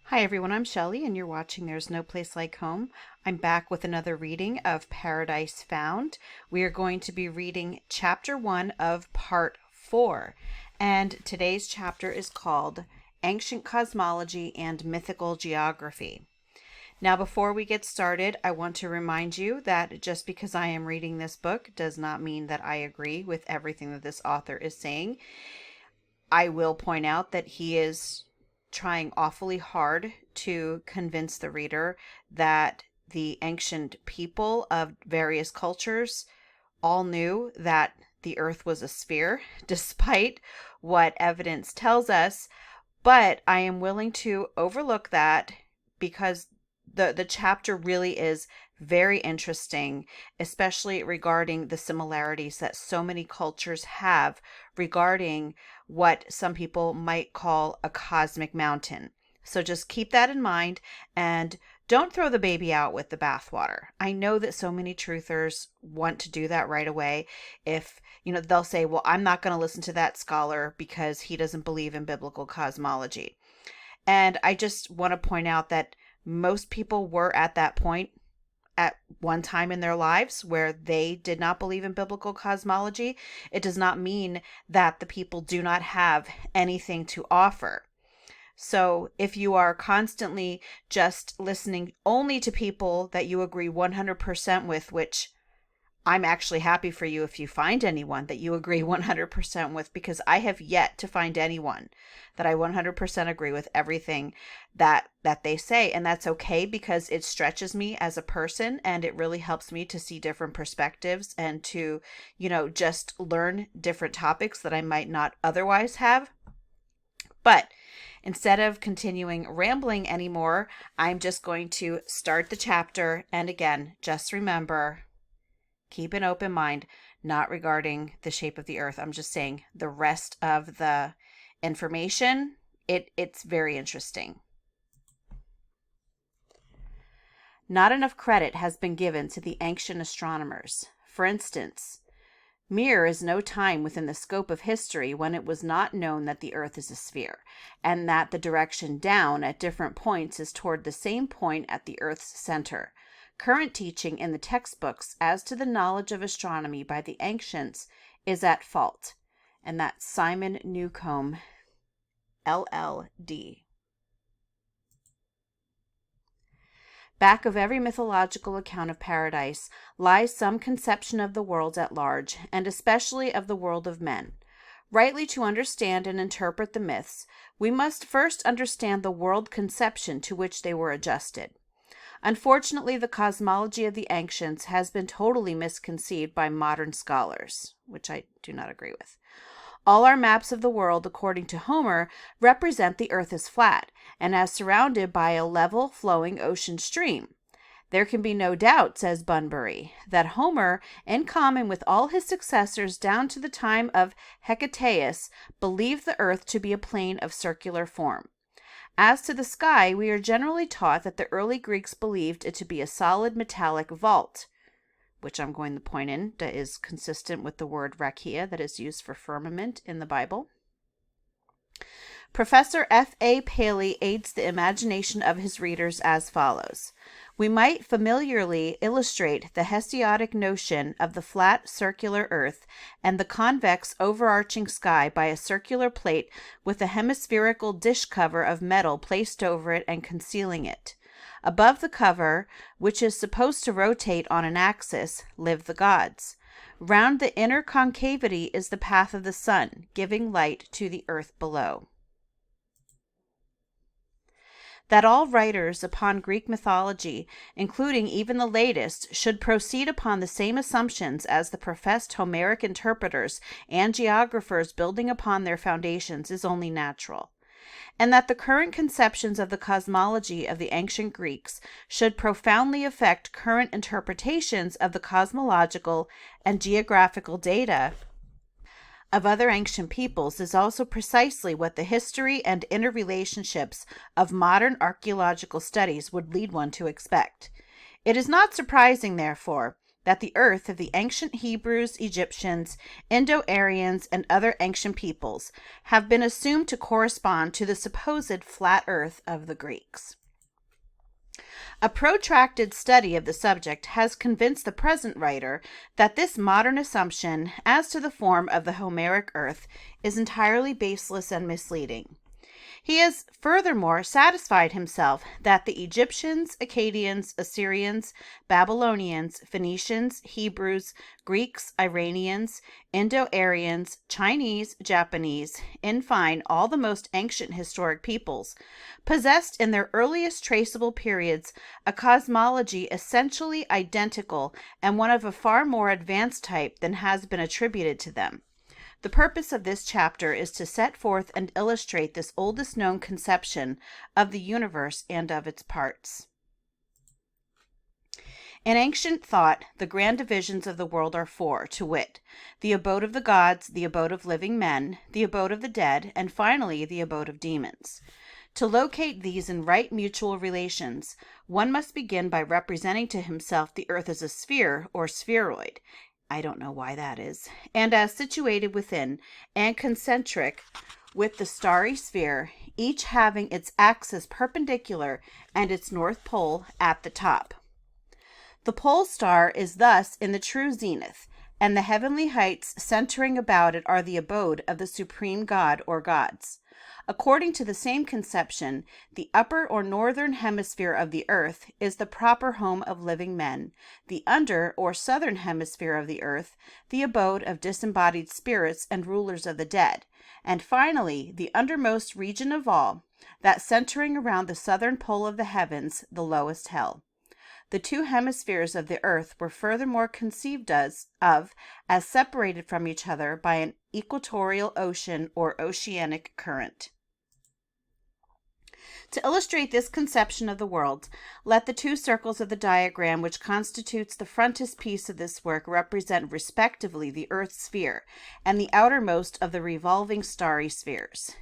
Hi everyone, I'm Shelley and you're watching There's No Place Like Home. I'm back with another reading of Paradise Found. We are going to be reading chapter 1 of part 4. And today's chapter is called Ancient Cosmology and Mythical Geography. Now, before we get started, I want to remind you that just because I am reading this book does not mean that I agree with everything that this author is saying. I will point out that he is trying awfully hard to convince the reader that the ancient people of various cultures all knew that the earth was a sphere, despite what evidence tells us. But I am willing to overlook that because the chapter really is very interesting, especially regarding the similarities that so many cultures have regarding what some people might call a cosmic mountain. So just keep that in mind and don't throw the baby out with the bathwater. I know that so many truthers want to do that right away. If, they'll say, well, I'm not going to listen to that scholar because he doesn't believe in biblical cosmology. And I just want to point out that most people were at that point at one time in their lives where they did not believe in biblical cosmology. It does not mean that the people do not have anything to offer. So if you are constantly just listening only to people that you agree 100% with, which I'm actually happy for you if you find anyone that you agree 100% with, because I have yet to find anyone that I 100% agree with everything that they say. And that's okay, because it stretches me as a person and it really helps me to see different perspectives and to, just learn different topics that I might not otherwise have. But instead of continuing rambling anymore, I'm just going to start the chapter. And again, just remember, keep an open mind, not regarding the shape of the earth. I'm just saying the rest of the information, it's very interesting. Not enough credit has been given to the ancient astronomers. For instance, Mir is no time within the scope of history when it was not known that the earth is a sphere, and that the direction down at different points is toward the same point at the earth's center. Current teaching in the textbooks as to the knowledge of astronomy by the ancients is at fault. And that's Simon Newcomb, LL.D. Back of every mythological account of paradise lies some conception of the world at large, and especially of the world of men. Rightly to understand and interpret the myths, we must first understand the world conception to which they were adjusted. Unfortunately, the cosmology of the ancients has been totally misconceived by modern scholars, which I do not agree with. All our maps of the world, according to Homer, represent the earth as flat and as surrounded by a level flowing ocean stream. There can be no doubt, says Bunbury, that Homer, in common with all his successors down to the time of Hecataeus, believed the earth to be a plane of circular form. As to the sky, we are generally taught that the early Greeks believed it to be a solid metallic vault, which I'm going to point in that is consistent with the word rakia that is used for firmament in the Bible. Professor F.A. Paley aids the imagination of his readers as follows. We might familiarly illustrate the Hesiodic notion of the flat circular earth and the convex overarching sky by a circular plate with a hemispherical dish cover of metal placed over it and concealing it. Above the cover, which is supposed to rotate on an axis, live the gods. Round the inner concavity is the path of the sun, giving light to the earth below. That all writers upon Greek mythology, including even the latest, should proceed upon the same assumptions as the professed Homeric interpreters and geographers building upon their foundations is only natural. And that the current conceptions of the cosmology of the ancient Greeks should profoundly affect current interpretations of the cosmological and geographical data of other ancient peoples is also precisely what the history and interrelationships of modern archaeological studies would lead one to expect. It is not surprising, therefore, that the earth of the ancient Hebrews, Egyptians, Indo-Aryans, and other ancient peoples have been assumed to correspond to the supposed flat earth of the Greeks. A protracted study of the subject has convinced the present writer that this modern assumption as to the form of the Homeric earth is entirely baseless and misleading. He has furthermore satisfied himself that the Egyptians, Acadians, Assyrians, Babylonians, Phoenicians, Hebrews, Greeks, Iranians, Indo-Aryans, Chinese, Japanese, in fine, all the most ancient historic peoples, possessed in their earliest traceable periods a cosmology essentially identical and one of a far more advanced type than has been attributed to them. The purpose of this chapter is to set forth and illustrate this oldest known conception of the universe and of its parts. In ancient thought, the grand divisions of the world are four, to wit, the abode of the gods, the abode of living men, the abode of the dead, and finally the abode of demons. To locate these in right mutual relations, one must begin by representing to himself the earth as a sphere or spheroid. I don't know why that is, and as situated within and concentric with the starry sphere, each having its axis perpendicular and its north pole at the top. The pole star is thus in the true zenith, and the heavenly heights centering about it are the abode of the supreme god or gods. According to the same conception, the upper or northern hemisphere of the earth is the proper home of living men, the under or southern hemisphere of the earth, the abode of disembodied spirits and rulers of the dead, and finally, the undermost region of all, that centering around the southern pole of the heavens, the lowest hell. The two hemispheres of the earth were furthermore conceived of as separated from each other by an equatorial ocean or oceanic current. To illustrate this conception of the world, let the two circles of the diagram which constitutes the frontispiece of this work represent respectively the earth's sphere and the outermost of the revolving starry spheres.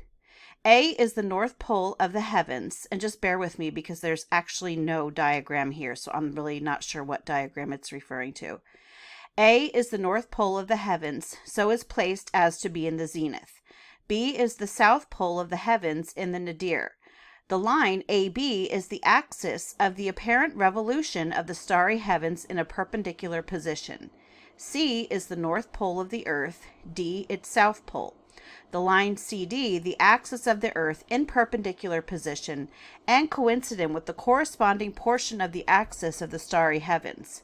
A is the north pole of the heavens, and just bear with me because there's actually no diagram here, so I'm really not sure what diagram it's referring to. A is the north pole of the heavens, so is placed as to be in the zenith. B is the south pole of the heavens in the nadir. The line AB is the axis of the apparent revolution of the starry heavens in a perpendicular position. C is the north pole of the earth, D its south pole. The line CD, the axis of the earth in perpendicular position and coincident with the corresponding portion of the axis of the starry heavens.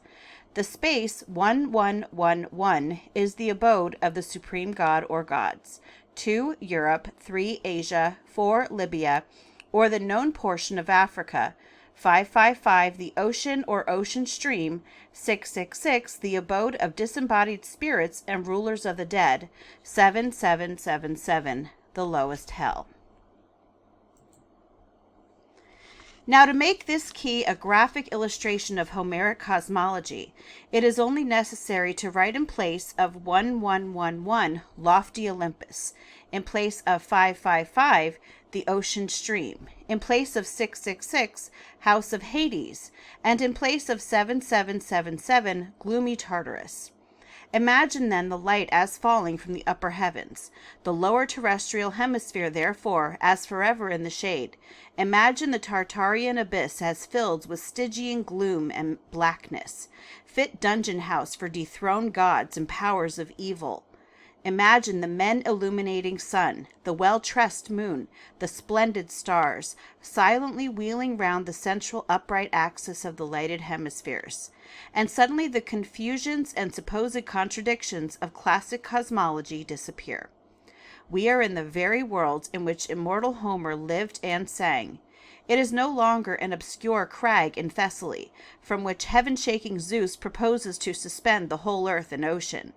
The space 1111 is the abode of the supreme god or gods. 2, Europe. 3, Asia. 4, Libya, or the known portion of Africa. 555, the ocean or ocean stream. 666, the abode of disembodied spirits and rulers of the dead. 7777, the lowest hell. Now, to make this key a graphic illustration of Homeric cosmology, it is only necessary to write in place of 1111, lofty Olympus, in place of 555, the ocean stream, in place of 666, house of Hades, and in place of 7777, gloomy Tartarus. Imagine then the light as falling from the upper heavens, the lower terrestrial hemisphere therefore as forever in the shade. Imagine the Tartarian abyss as filled with Stygian gloom and blackness, fit dungeon house for dethroned gods and powers of evil. Imagine the men illuminating sun, the well-tressed moon, the splendid stars, silently wheeling round the central upright axis of the lighted hemispheres. And suddenly the confusions and supposed contradictions of classic cosmology disappear. We are in the very world in which immortal Homer lived and sang. It is no longer an obscure crag in Thessaly, from which heaven-shaking Zeus proposes to suspend the whole earth and ocean.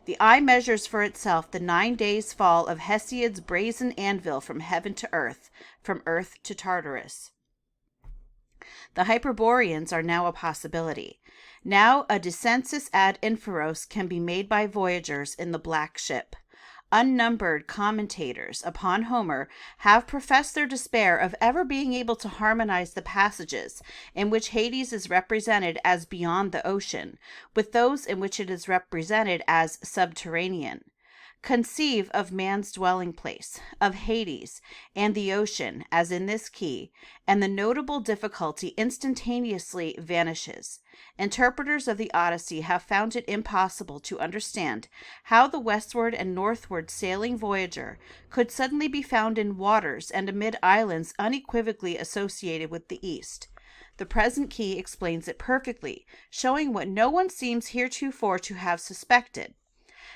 The eye measures for itself the 9 days' fall of Hesiod's brazen anvil from heaven to earth, from earth to Tartarus. The Hyperboreans are now a possibility. Now a descensus ad inferos can be made by voyagers in the black ship. Unnumbered commentators upon Homer have professed their despair of ever being able to harmonize the passages in which Hades is represented as beyond the ocean with those in which it is represented as subterranean. Conceive of man's dwelling place, of Hades, and the ocean, as in this key, and the notable difficulty instantaneously vanishes. Interpreters of the Odyssey have found it impossible to understand how the westward and northward sailing voyager could suddenly be found in waters and amid islands unequivocally associated with the east. The present key explains it perfectly, showing what no one seems heretofore to have suspected,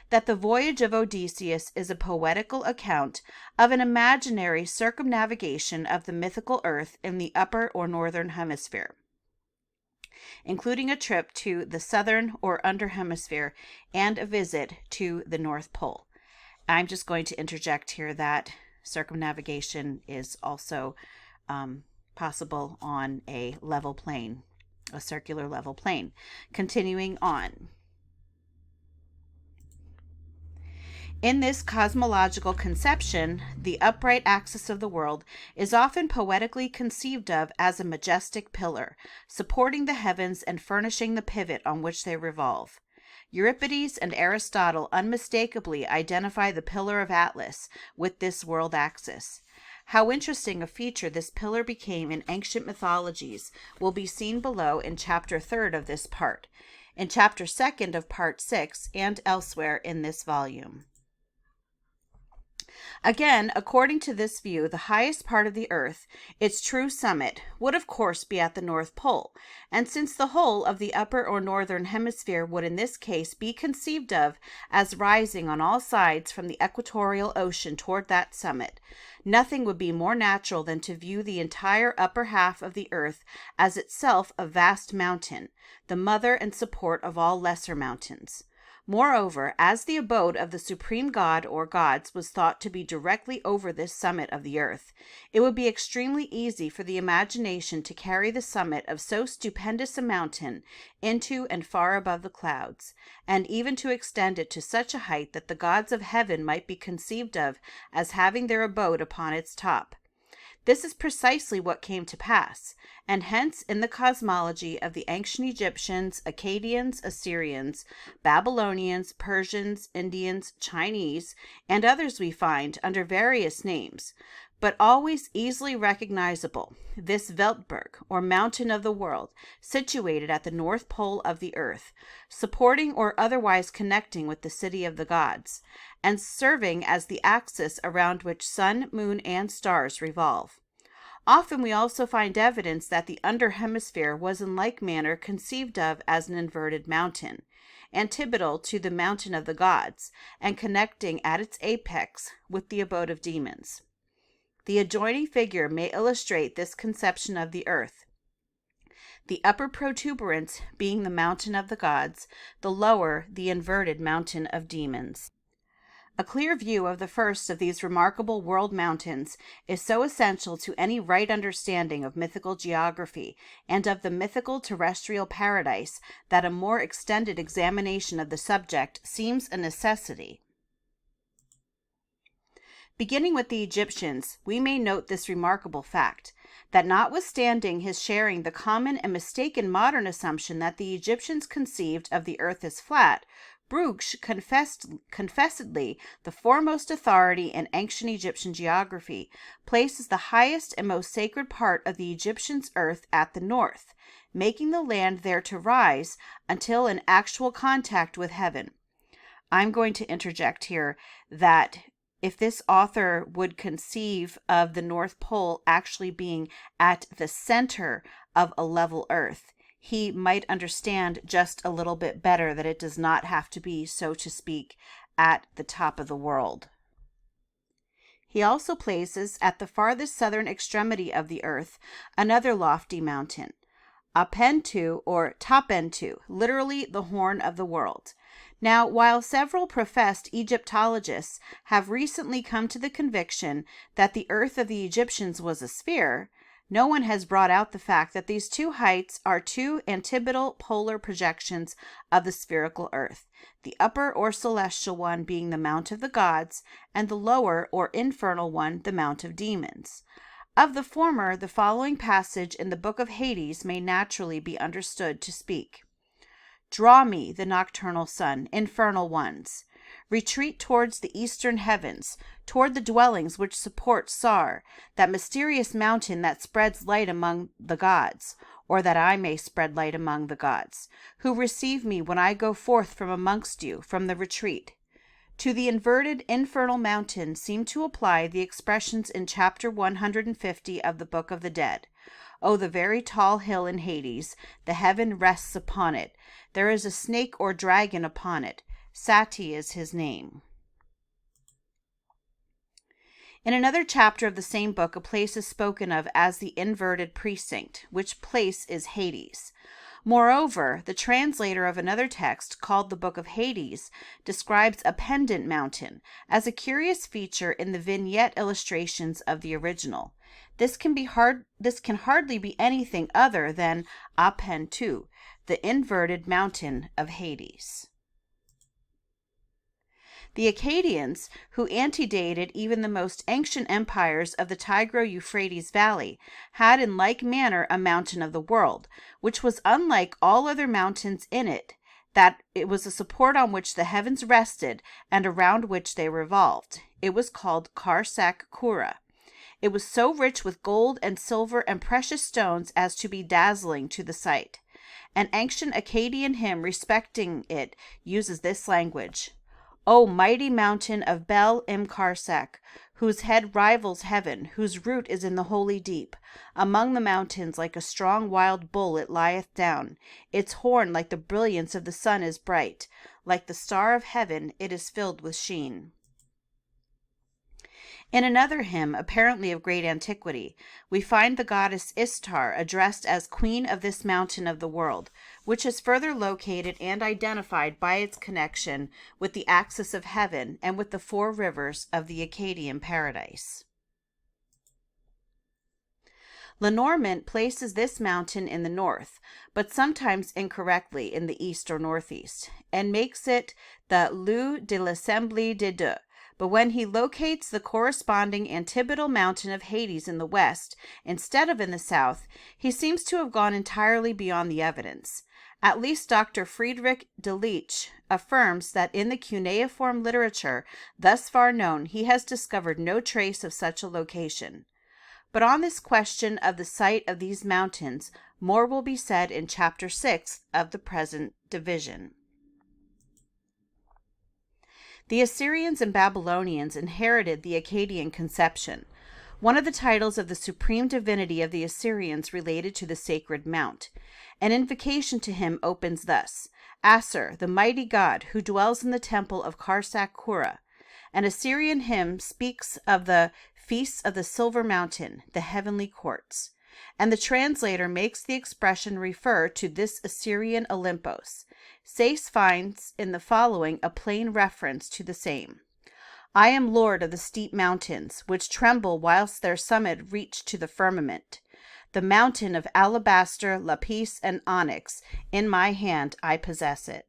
that the voyage of Odysseus is a poetical account of an imaginary circumnavigation of the mythical earth in the upper or northern hemisphere, including a trip to the southern or under hemisphere and a visit to the North Pole. I'm just going to interject here that circumnavigation is also possible on a level plane, a circular level plane. Continuing on. In this cosmological conception, the upright axis of the world is often poetically conceived of as a majestic pillar, supporting the heavens and furnishing the pivot on which they revolve. Euripides and Aristotle unmistakably identify the pillar of Atlas with this world axis. How interesting a feature this pillar became in ancient mythologies will be seen below in Chapter 3 of this part, in Chapter 2 of Part 6, and elsewhere in this volume. Again, according to this view, the highest part of the earth, its true summit, would of course be at the North Pole, and since the whole of the upper or northern hemisphere would in this case be conceived of as rising on all sides from the equatorial ocean toward that summit, nothing would be more natural than to view the entire upper half of the earth as itself a vast mountain, the mother and support of all lesser mountains. Moreover, as the abode of the supreme god or gods was thought to be directly over this summit of the earth, it would be extremely easy for the imagination to carry the summit of so stupendous a mountain into and far above the clouds, and even to extend it to such a height that the gods of heaven might be conceived of as having their abode upon its top. This is precisely what came to pass, and hence in the cosmology of the ancient Egyptians, Acadians, Assyrians, Babylonians, Persians, Indians, Chinese, and others we find under various names, but always easily recognizable, this Weltberg, or mountain of the world, situated at the North Pole of the earth, supporting or otherwise connecting with the city of the gods, and serving as the axis around which sun, moon, and stars revolve. Often we also find evidence that the under hemisphere was in like manner conceived of as an inverted mountain, antipodal to the mountain of the gods, and connecting at its apex with the abode of demons. The adjoining figure may illustrate this conception of the earth, the upper protuberance being the mountain of the gods, the lower the inverted mountain of demons. A clear view of the first of these remarkable world mountains is so essential to any right understanding of mythical geography and of the mythical terrestrial paradise that a more extended examination of the subject seems a necessity. Beginning with the Egyptians, we may note this remarkable fact, that notwithstanding his sharing the common and mistaken modern assumption that the Egyptians conceived of the earth as flat, Brugsch, confessedly the foremost authority in ancient Egyptian geography, places the highest and most sacred part of the Egyptians' earth at the north, making the land there to rise until in actual contact with heaven. I'm going to interject here that if this author would conceive of the North Pole actually being at the center of a level earth, he might understand just a little bit better that it does not have to be, so to speak, at the top of the world. He also places at the farthest southern extremity of the earth another lofty mountain, Apentu or Tapentu, literally the horn of the world. Now, while several professed Egyptologists have recently come to the conviction that the earth of the Egyptians was a sphere, No one has brought out the fact that these two heights are two antipodal polar projections of the spherical earth, the upper or celestial one being the mount of the gods, and the lower or infernal one the mount of demons. Of the former, the following passage in the book of Hades may naturally be understood to speak. Draw me, the nocturnal sun, infernal ones. Retreat towards the eastern heavens, toward the dwellings which support Sar, that mysterious mountain that spreads light among the gods, or that I may spread light among the gods, who receive me when I go forth from amongst you, from the retreat. To the inverted infernal mountain seem to apply the expressions in chapter 150 of the Book of the Dead. Oh, the very tall hill in Hades, the heaven rests upon it. There is a snake or dragon upon it. Sati is his name. In another chapter of the same book, a place is spoken of as the inverted precinct, which place is Hades. Moreover, the translator of another text, called the Book of Hades, describes a pendant mountain as a curious feature in the vignette illustrations of the original. This can hardly be anything other than Apentu, the inverted mountain of Hades. The Acadians, who antedated even the most ancient empires of the Tigro-Euphrates Valley, had in like manner a mountain of the world, which was unlike all other mountains in it, that it was a support on which the heavens rested and around which they revolved. It was called Karsak Kura. It was so rich with gold and silver and precious stones as to be dazzling to the sight. An ancient Acadian hymn respecting it uses this language. O mighty mountain of Bel Imkarsak, whose head rivals heaven, whose root is in the holy deep. Among the mountains, like a strong wild bull, it lieth down. Its horn, like the brilliance of the sun, is bright. Like the star of heaven, it is filled with sheen. In another hymn, apparently of great antiquity, we find the goddess Istar addressed as queen of this mountain of the world, which is further located and identified by its connection with the axis of heaven and with the four rivers of the Acadian paradise. Lenormand places this mountain in the north, but sometimes incorrectly in the east or northeast, and makes it the Lieu de l'Assemblée des Deux. But when he locates the corresponding antipodal mountain of Hades in the west, instead of in the south, he seems to have gone entirely beyond the evidence. At least Dr. Friedrich Delitzsch affirms that in the cuneiform literature thus far known he has discovered no trace of such a location. But on this question of the site of these mountains, more will be said in Chapter 6 of the present division. The Assyrians and Babylonians inherited the Acadian conception. One of the titles of the supreme divinity of the Assyrians related to the sacred mount. An invocation to him opens thus: Asur, the mighty god who dwells in the temple of Karsak Kura. An Assyrian hymn speaks of the feasts of the silver mountain, the heavenly courts, and the translator makes the expression refer to this Assyrian Olympos. Sayce finds in the following a plain reference to the same. I am lord of the steep mountains, which tremble whilst their summit reach to the firmament. The mountain of alabaster, lapis, and onyx, in my hand I possess it.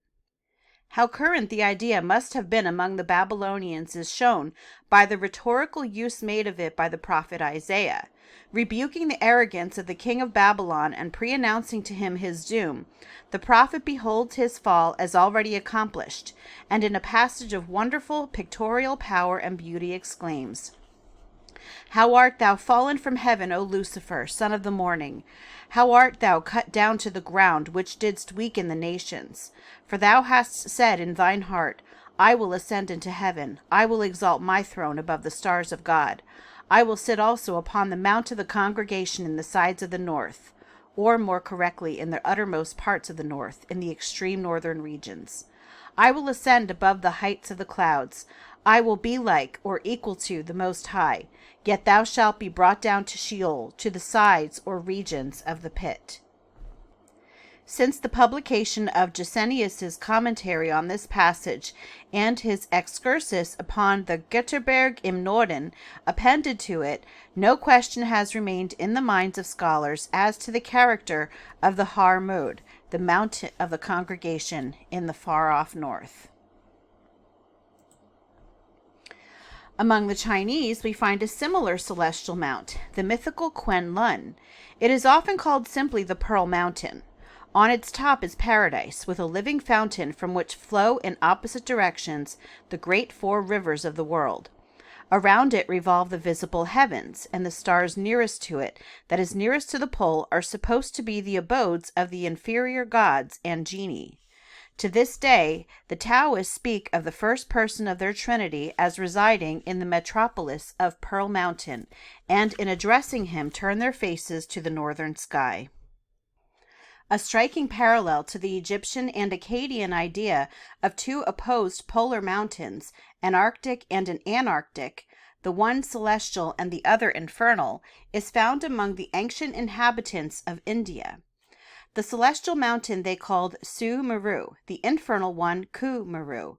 How current the idea must have been among the Babylonians is shown by the rhetorical use made of it by the prophet Isaiah. Rebuking the arrogance of the king of Babylon and pre-announcing to him his doom, the prophet beholds his fall as already accomplished, and in a passage of wonderful pictorial power and beauty exclaims, How art thou fallen from heaven, O Lucifer, son of the morning! How art thou cut down to the ground, which didst weaken the nations! For thou hast said in thine heart, I will ascend into heaven, I will exalt my throne above the stars of God. I will sit also upon the mount of the congregation in the sides of the north, or more correctly, in the uttermost parts of the north, in the extreme northern regions. I will ascend above the heights of the clouds. I will be like, or equal to, the Most High. Yet thou shalt be brought down to Sheol, to the sides or regions of the pit. Since the publication of Gesenius's commentary on this passage and his excursus upon the Götterberg im Norden appended to it, no question has remained in the minds of scholars as to the character of the Harmod, the mountain of the congregation in the far-off north. Among the Chinese, we find a similar celestial mount, the mythical Quen Lun. It is often called simply the Pearl Mountain. On its top is paradise, with a living fountain from which flow in opposite directions the great four rivers of the world. Around it revolve the visible heavens, and the stars nearest to it, that is nearest to the pole, are supposed to be the abodes of the inferior gods and genii. To this day, the Taoists speak of the first person of their trinity as residing in the metropolis of Pearl Mountain, and in addressing him turn their faces to the northern sky. A striking parallel to the Egyptian and Acadian idea of two opposed polar mountains, an Arctic and an Antarctic, the one celestial and the other infernal, is found among the ancient inhabitants of India. The celestial mountain they called Su Meru, the infernal one Ku Meru.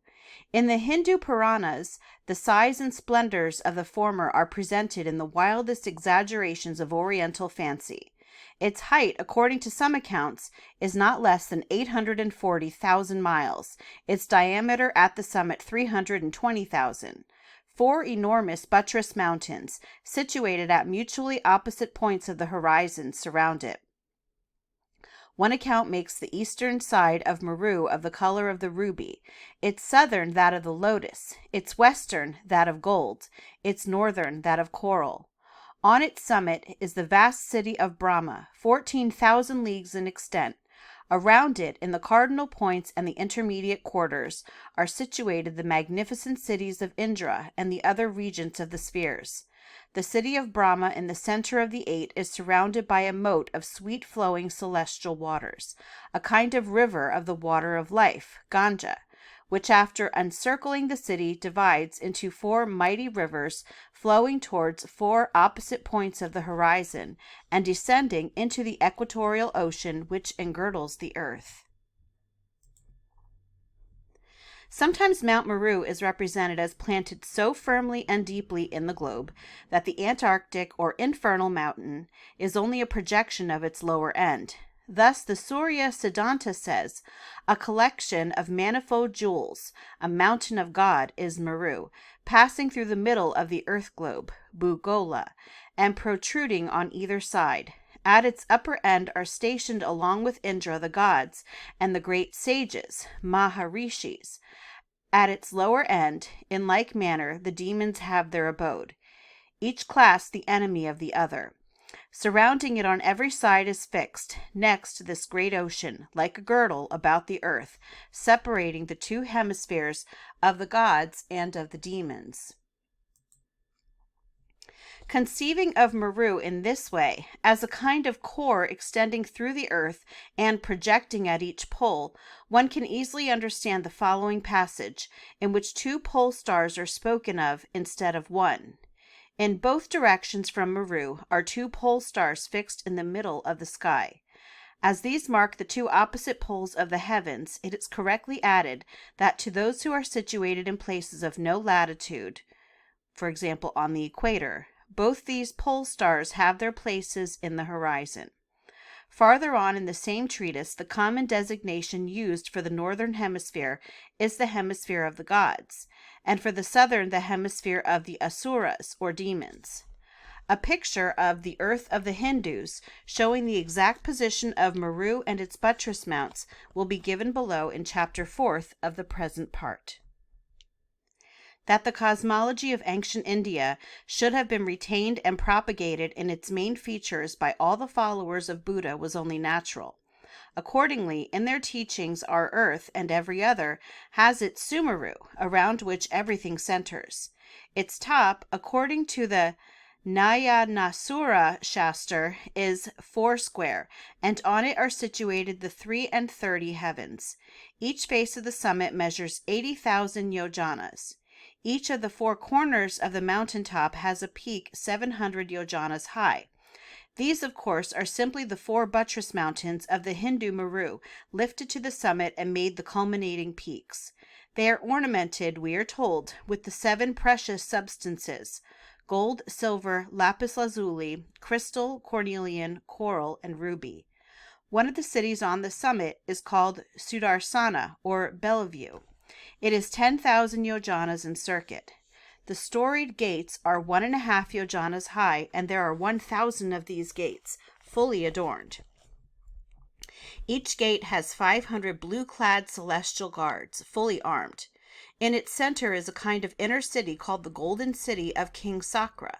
In the Hindu Puranas, the size and splendors of the former are presented in the wildest exaggerations of Oriental fancy. Its height, according to some accounts, is not less than 840,000 miles, its diameter at the summit 320,000. Four enormous buttress mountains, situated at mutually opposite points of the horizon, surround it. One account makes the eastern side of Meru of the color of the ruby, its southern that of the lotus, its western that of gold, its northern that of coral. On its summit is the vast city of Brahma, 14,000 leagues in extent. Around it, in the cardinal points and the intermediate quarters, are situated the magnificent cities of Indra and the other regents of the spheres. The city of Brahma in the center of the eight is surrounded by a moat of sweet-flowing celestial waters, a kind of river of the water of life, Ganga, which after encircling the city divides into four mighty rivers flowing towards four opposite points of the horizon and descending into the equatorial ocean which engirdles the earth. Sometimes Mount Meru is represented as planted so firmly and deeply in the globe that the Antarctic or infernal mountain is only a projection of its lower end. Thus, the Surya Siddhanta says, a collection of manifold jewels, a mountain of God, is Meru, passing through the middle of the earth globe, Bhugola, and protruding on either side. At its upper end are stationed along with Indra the gods and the great sages, Maharishis. At its lower end, in like manner, the demons have their abode, each class the enemy of the other. Surrounding it on every side is fixed, next this great ocean, like a girdle about the earth, separating the two hemispheres of the gods and of the demons. Conceiving of Meru in this way, as a kind of core extending through the earth and projecting at each pole, one can easily understand the following passage, in which two pole stars are spoken of instead of one. In both directions from Meru are two pole stars fixed in the middle of the sky. As these mark the two opposite poles of the heavens, it is correctly added that to those who are situated in places of no latitude, for example on the equator, both these pole stars have their places in the horizon. Farther on in the same treatise, the common designation used for the northern hemisphere is the hemisphere of the gods, and for the southern the hemisphere of the asuras, or demons. A picture of the earth of the Hindus, showing the exact position of Meru and its buttress mounts, will be given below in Chapter 4 of the present part. That the cosmology of ancient India should have been retained and propagated in its main features by all the followers of Buddha was only natural. Accordingly, in their teachings, our earth and every other has its Sumeru, around which everything centers. Its top, according to the Nyayanasura Shastra, is foursquare, and on it are situated the 33 heavens. Each face of the summit measures 80,000 yojanas. Each of the four corners of the mountain top has a peak 700 yojanas high. These, of course, are simply the 4 buttress mountains of the Hindu Meru, lifted to the summit and made the culminating peaks. They are ornamented, we are told, with the 7 precious substances: gold, silver, lapis lazuli, crystal, cornelian, coral, and ruby. One of the cities on the summit is called Sudarsana, or Bellevue. It is 10,000 yojanas in circuit. The storied gates are 1.5 yojanas high, and there are 1,000 of these gates, fully adorned. Each gate has 500 blue-clad celestial guards, fully armed. In its center is a kind of inner city called the Golden City of King Sakra,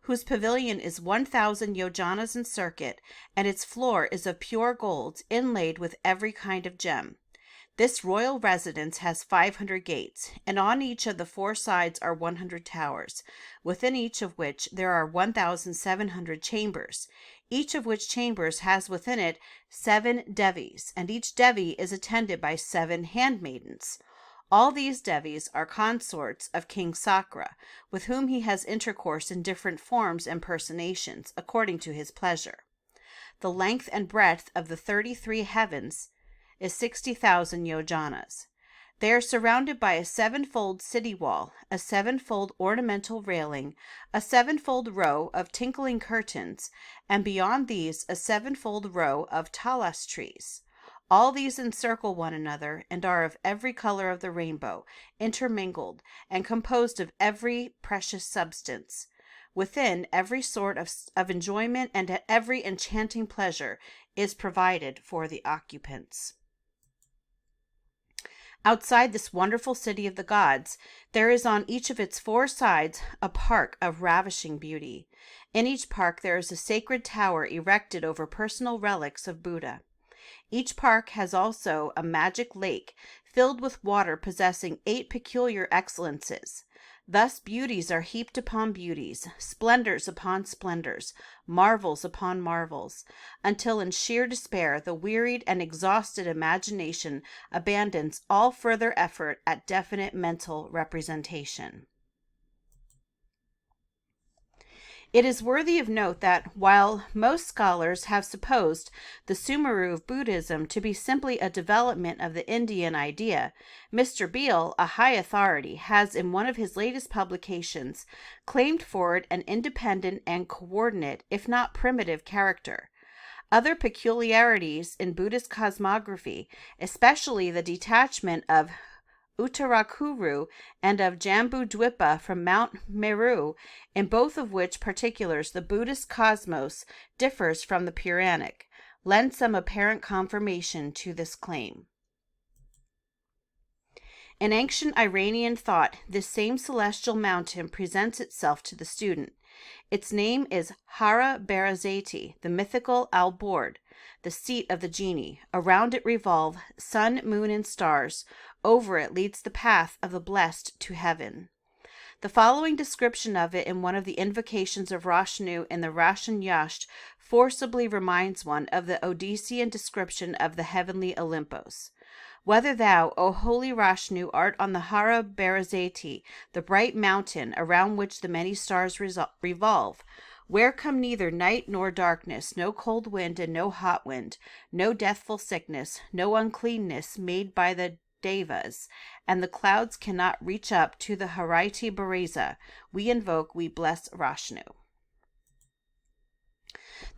whose pavilion is 1,000 yojanas in circuit, and its floor is of pure gold, inlaid with every kind of gem. This royal residence has 500 gates, and on each of the 4 sides are 100 towers, within each of which there are 1,700 chambers, each of which chambers has within it 7 devis, and each devi is attended by 7 handmaidens. All these devis are consorts of King Sakra, with whom he has intercourse in different forms and personations, according to his pleasure. The length and breadth of the 33 heavens is 60,000 yojanas. They are surrounded by a 7-fold city wall, a 7-fold ornamental railing, a 7-fold row of tinkling curtains, and beyond these a 7-fold row of talas trees. All these encircle one another and are of every color of the rainbow, intermingled, and composed of every precious substance. Within, every sort of enjoyment and every enchanting pleasure is provided for the occupants. Outside this wonderful city of the gods, there is on each of its 4 sides a park of ravishing beauty. In each park there is a sacred tower erected over personal relics of Buddha. Each park has also a magic lake filled with water possessing 8 peculiar excellences. Thus beauties are heaped upon beauties, splendors upon splendors, marvels upon marvels, until in sheer despair the wearied and exhausted imagination abandons all further effort at definite mental representation. It is worthy of note that while most scholars have supposed the Sumeru of Buddhism to be simply a development of the Indian idea, Mr. Beale, a high authority, has in one of his latest publications claimed for it an independent and coordinate, if not primitive, character. Other peculiarities in Buddhist cosmography, especially the detachment of Uttarakuru and of Jambudwipa from Mount Meru, in both of which particulars the Buddhist cosmos differs from the Puranic, lend some apparent confirmation to this claim. In ancient Iranian thought, this same celestial mountain presents itself to the student. Its name is Hara Barazati, the mythical Al-Bord, the seat of the genie. Around it revolve sun, moon, and stars. Over it leads the path of the blessed to heaven. The following description of it in one of the invocations of Rashnu in the Rashan Yasht forcibly reminds one of the Odyssean description of the heavenly Olympos. Whether thou, O holy Rashnu, art on the Hara Barazati, the bright mountain around which the many stars revolve, where come neither night nor darkness, no cold wind and no hot wind, no deathful sickness, no uncleanness made by the devas, and the clouds cannot reach up to the Hariti Baraza, we invoke, we bless Rashnu.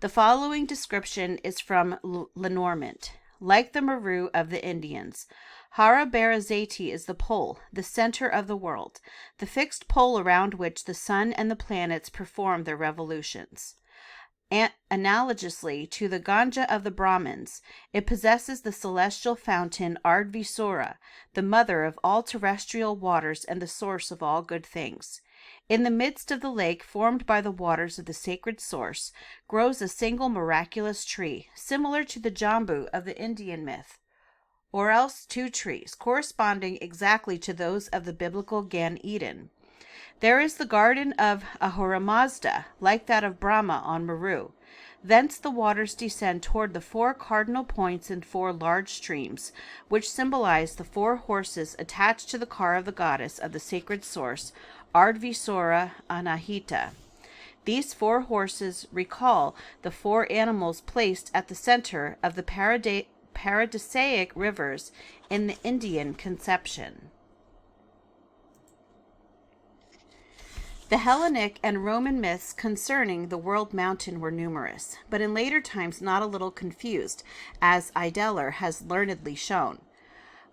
The following description is from Lenormand. Like the Meru of the Indians, Hara Barazati is the pole, the center of the world, the fixed pole around which the sun and the planets perform their revolutions. Analogously to the Ganga of the Brahmins, it possesses the celestial fountain Ardvisura, the mother of all terrestrial waters and the source of all good things. In the midst of the lake formed by the waters of the sacred source grows a single miraculous tree, similar to the jambu of the Indian myth, or else 2 trees, corresponding exactly to those of the biblical Gan Eden. There is the garden of Ahura Mazda, like that of Brahma on Meru. Thence the waters descend toward the 4 cardinal points in 4 large streams, which symbolize the 4 horses attached to the car of the goddess of the sacred source, Ardvisura Anahita. These 4 horses recall the 4 animals placed at the center of the paradisaic rivers in the Indian conception. The Hellenic and Roman myths concerning the world mountain were numerous, but in later times not a little confused, as Ideler has learnedly shown.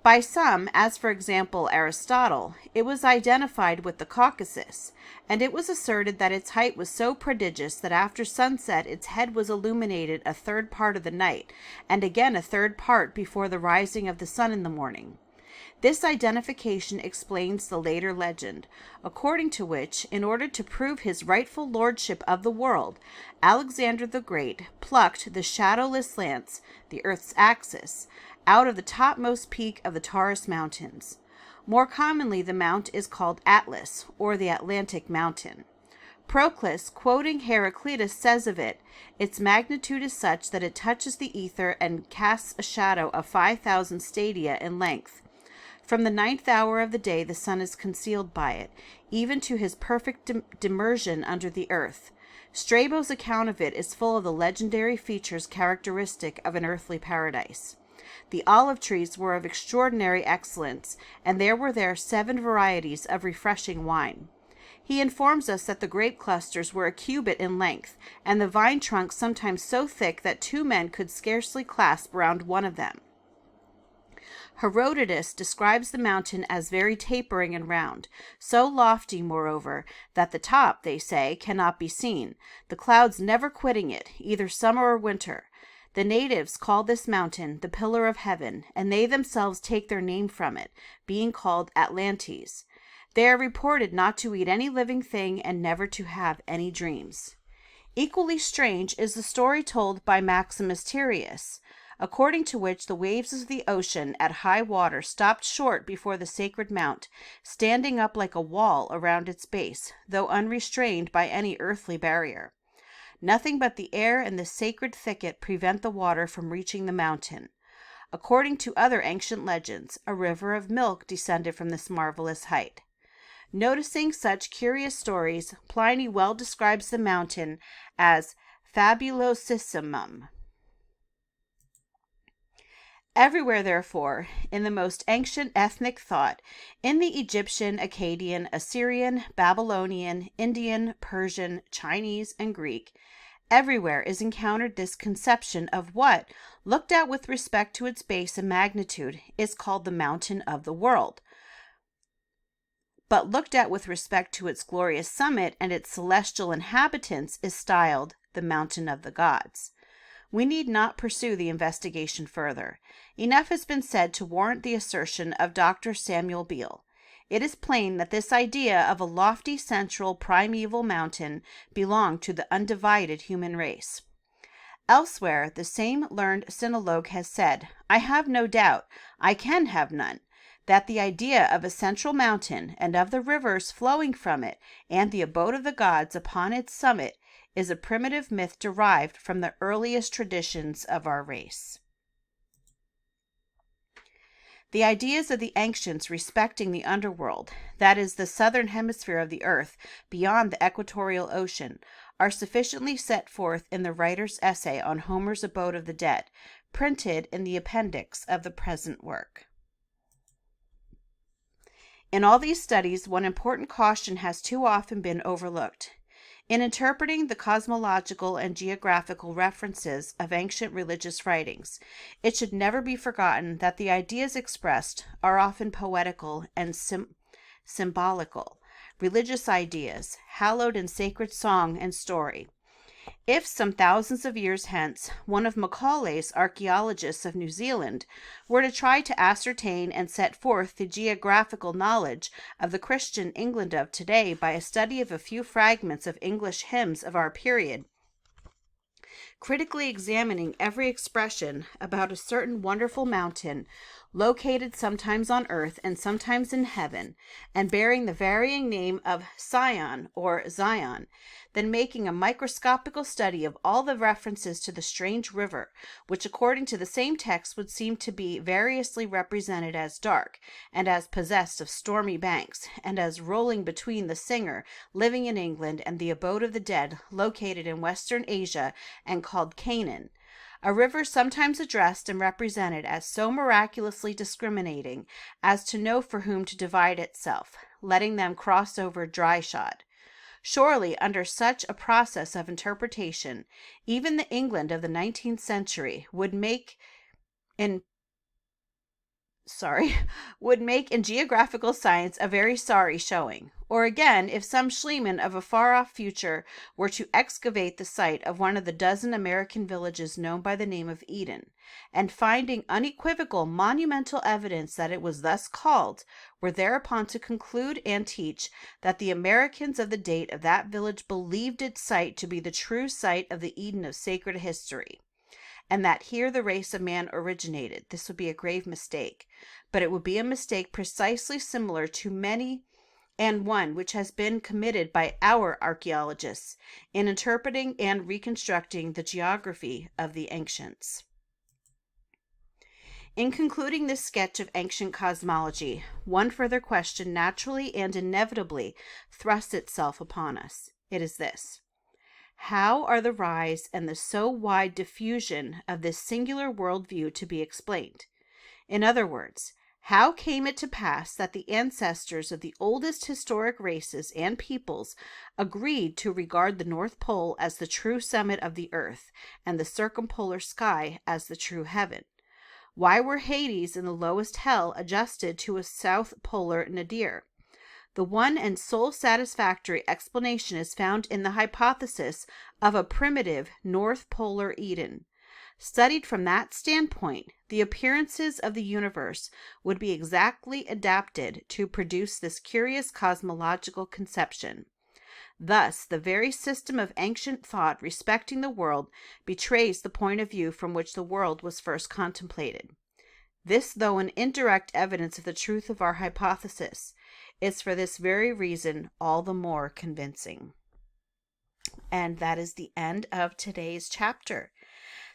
By some, as for example Aristotle, it was identified with the Caucasus, and it was asserted that its height was so prodigious that after sunset its head was illuminated a third part of the night, and again a third part before the rising of the sun in the morning. This identification explains the later legend, according to which, in order to prove his rightful lordship of the world, Alexander the Great plucked the shadowless lance, the earth's axis, out of the topmost peak of the Taurus Mountains. More commonly, the mount is called Atlas, or the Atlantic Mountain. Proclus, quoting Heraclitus, says of it, its magnitude is such that it touches the ether and casts a shadow of 5,000 stadia in length. From the 9th hour of the day the sun is concealed by it, even to his perfect demersion under the earth. Strabo's account of it is full of the legendary features characteristic of an earthly paradise. The olive trees were of extraordinary excellence, and there were 7 varieties of refreshing wine. He informs us that the grape clusters were a cubit in length, and the vine trunks sometimes so thick that 2 men could scarcely clasp round one of them. Herodotus describes the mountain as very tapering and round, so lofty, moreover, that the top, they say, cannot be seen, the clouds never quitting it, either summer or winter. The natives call this mountain the Pillar of Heaven, and they themselves take their name from it, being called Atlantes. They are reported not to eat any living thing and never to have any dreams. Equally strange is the story told by Maximus Tyrius, according to which the waves of the ocean at high water stopped short before the sacred mount, standing up like a wall around its base, though unrestrained by any earthly barrier. Nothing but the air and the sacred thicket prevent the water from reaching the mountain. According to other ancient legends, a river of milk descended from this marvelous height. Noticing such curious stories, Pliny well describes the mountain as fabulosissimum. Everywhere, therefore, in the most ancient ethnic thought, in the Egyptian, Acadian, Assyrian, Babylonian, Indian, Persian, Chinese, and Greek, everywhere is encountered this conception of what, looked at with respect to its base and magnitude, is called the mountain of the world, but looked at with respect to its glorious summit and its celestial inhabitants is styled the mountain of the gods. We need not pursue the investigation further. Enough has been said to warrant the assertion of Dr. Samuel Beal. It is plain that this idea of a lofty central primeval mountain belonged to the undivided human race. Elsewhere, the same learned sinologue has said, I have no doubt, I can have none, that the idea of a central mountain and of the rivers flowing from it and the abode of the gods upon its summit is a primitive myth derived from the earliest traditions of our race. The ideas of the ancients respecting the underworld, that is, the southern hemisphere of the earth beyond the equatorial ocean, are sufficiently set forth in the writer's essay on Homer's Abode of the Dead, printed in the appendix of the present work. In all these studies, one important caution has too often been overlooked. In interpreting the cosmological and geographical references of ancient religious writings, it should never be forgotten that the ideas expressed are often poetical and symbolical, religious ideas, hallowed in sacred song and story. If some thousands of years hence, one of Macaulay's archaeologists of New Zealand were to try to ascertain and set forth the geographical knowledge of the Christian England of today by a study of a few fragments of English hymns of our period, critically examining every expression about a certain wonderful mountain, located sometimes on earth and sometimes in heaven, and bearing the varying name of Sion or Zion, then making a microscopical study of all the references to the strange river, which according to the same text would seem to be variously represented as dark, and as possessed of stormy banks, and as rolling between the singer living in England and the abode of the dead located in Western Asia and called Canaan, a river sometimes addressed and represented as so miraculously discriminating as to know for whom to divide itself, letting them cross over dry-shod. Surely, under such a process of interpretation, even the England of the 19th century would make in geographical science a very sorry showing. Or again, if some Schliemann of a far-off future were to excavate the site of one of the dozen American villages known by the name of Eden, and finding unequivocal monumental evidence that it was thus called, were thereupon to conclude and teach that the Americans of the date of that village believed its site to be the true site of the Eden of sacred history, and that here the race of man originated, this would be a grave mistake. But it would be a mistake precisely similar to many and one which has been committed by our archaeologists in interpreting and reconstructing the geography of the ancients. In concluding this sketch of ancient cosmology, one further question naturally and inevitably thrusts itself upon us. It is this: how are the rise and the so wide diffusion of this singular worldview to be explained? In other words, how came it to pass that the ancestors of the oldest historic races and peoples agreed to regard the North Pole as the true summit of the earth and the circumpolar sky as the true heaven? Why were Hades and the lowest hell adjusted to a south polar nadir? The one and sole satisfactory explanation is found in the hypothesis of a primitive North Polar Eden. Studied from that standpoint, the appearances of the universe would be exactly adapted to produce this curious cosmological conception. Thus, the very system of ancient thought respecting the world betrays the point of view from which the world was first contemplated. This, though an indirect evidence of the truth of our hypothesis, is for this very reason all the more convincing. And that is the end of today's chapter.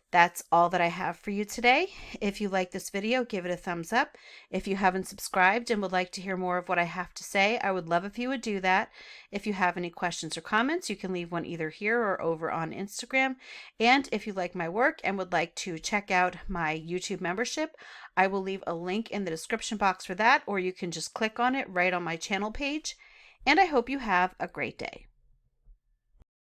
That's all that I have for you today. If you like this video, give it a thumbs up. If you haven't subscribed and would like to hear more of what I have to say, I would love if you would do that. If you have any questions or comments, you can leave one either here or over on Instagram. And if you like my work and would like to check out my YouTube membership, I will leave a link in the description box for that, or you can just click on it right on my channel page. And I hope you have a great day.